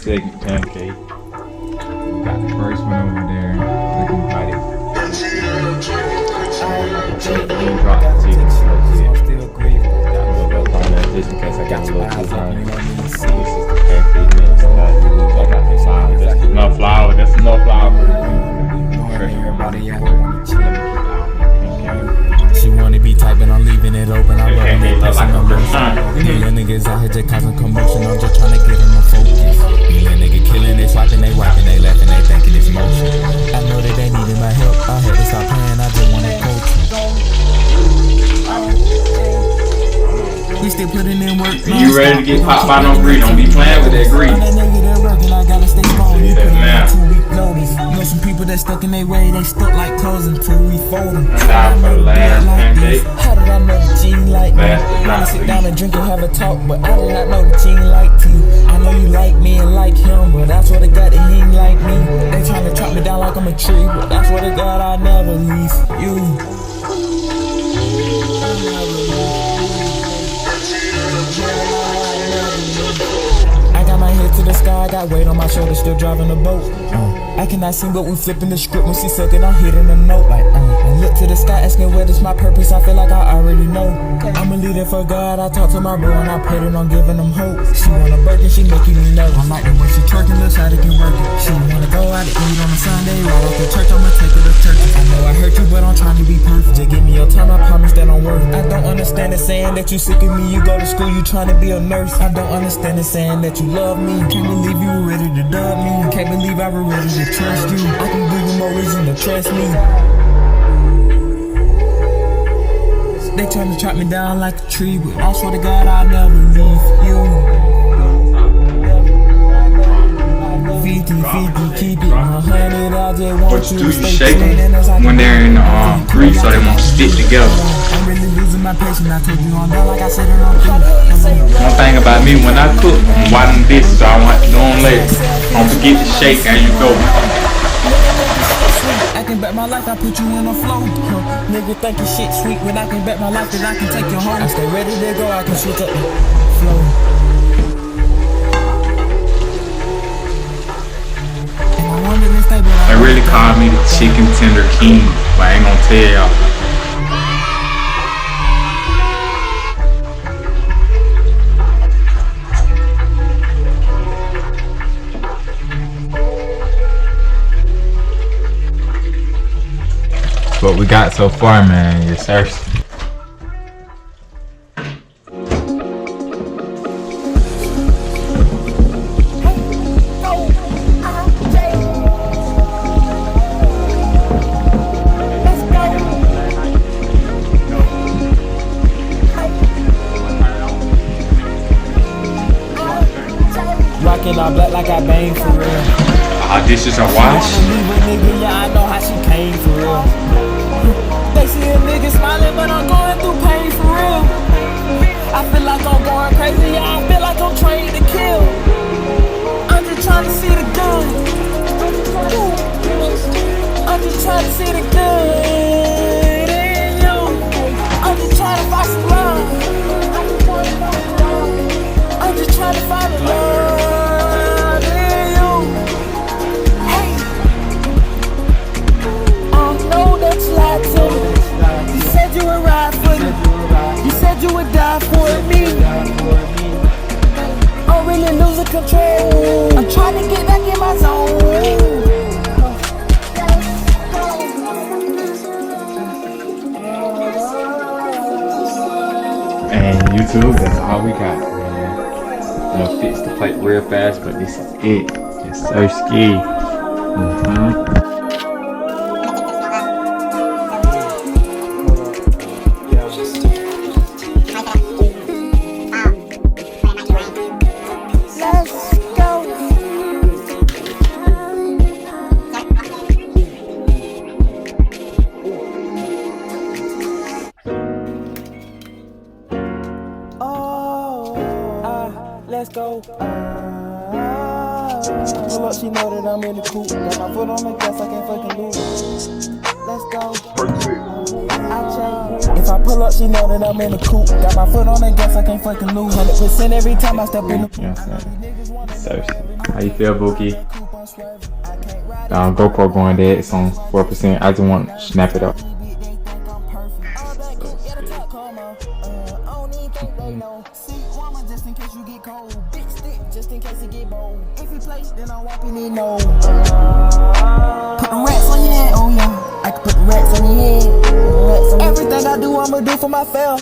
second pancake. We got the first one over there. Looking mighty. We dropped the chicken so got a little bit on there just in case I got a little too hungry. This is the pancake mix. I got the flour. That's enough flour. That's enough flour for She wanna be typing, I'm leaving it open. I'm running it, pressing on motion. Little niggas out here just causing commotion. I'm just trying to get them to focus. Little nigga killing, they swiping, they wiping, they laughing, they thinking it's motion. I know that they needed my help. I had to stop playing, I just wanna coach them. We still putting in work. You ready to get popped by no grease? Don't be playing with that grease. See that now. Know some people that stuck in their way, they stuck like clothes until we fold them. Time for the last pancake. How did I know that you ain't like me? I sit down and drink and have a talk, but I did not know that you ain't like you. I know you like me and like him, but I swear to God that he ain't like me. They tryna chop me down like I'm a tree, but I swear to God I never leave you. I got my head to the sky, I got weight on my shoulder, still driving a boat. I cannot see, but we flipping the script. When she suck it, I'm hitting a note like And look to the sky, asking what is my purpose. I feel like I already know. I'm a leader for God. I talk to my bro and I pray that I'm giving them hope. She wanna work and she making me nervous. I like the way she twerking, looks how they can work it. She wanna go out to eat on a Sunday, right off the church. I'ma take her to church. I know I hurt you, but I'm trying to be perfect. Just give me your time, I promise that I'm worth it. I don't understand the saying that you sick of me. You go to school, you trying to be a nurse. I don't understand the saying that you love me. Can't believe you were ready to dub me. Can't believe I was ready to trust you. I can give you more reason to trust me. They tryna chop me down like a tree, but I swear to God I'll never leave you. 50-50, keep it 100. I just want What you do, to you stay shake tuned them when they're in the grease so they won't stick together. I'm really losing my patience. I told you I'm down like I said it on One thing about me, when I cook, I'm washing dishes, so I want to do them later. Don't forget to shake as you go. I can bet my life I put you in a flow. Nigga think your shit sweet when I can bet my life that I can take you home. I stay ready to go, I can switch up the flow. And I wonder if They really call me the chicken tender king, but I ain't gonna tell y'all. What we got so far, man, you're thirsty. Rockin' all black like I bang for real. Our dishes are washed. Nigga, yeah, I know how she came for real. They see a nigga smiling, but I'm going through pain for real. I feel like I'm going crazy, yeah, I feel like I'm trained to kill. I'm just trying to see the good. I'm just trying to see the good in you. I'm just trying to find some love. I'm just trying to find the love in you. Hey, I know that you lied to me. You said you would ride for me. You said you would die for me. I'm really losing control. I'm trying to get back in my zone. And YouTube, that's all we got, man. I'm gonna fix the plate real fast, but this is it. It's so ski. Let's go. Pull up, she know that I'm in the coupe. Got my foot on the gas, I can't fucking lose. Let's go. If I pull up, she know that I'm in the coupe. Got my foot on the gas, I can't fucking lose. 100% every time I step in the. You know what I'm saying? So, how you feel, Bookie? GoPro going dead. It's on 4%. I just want to snap it up. Just in case it get bold. If you play, then I won't be need no. Put the rats on your head, oh yeah. I can put the rats on your head. Everything I do, I'ma do for myself.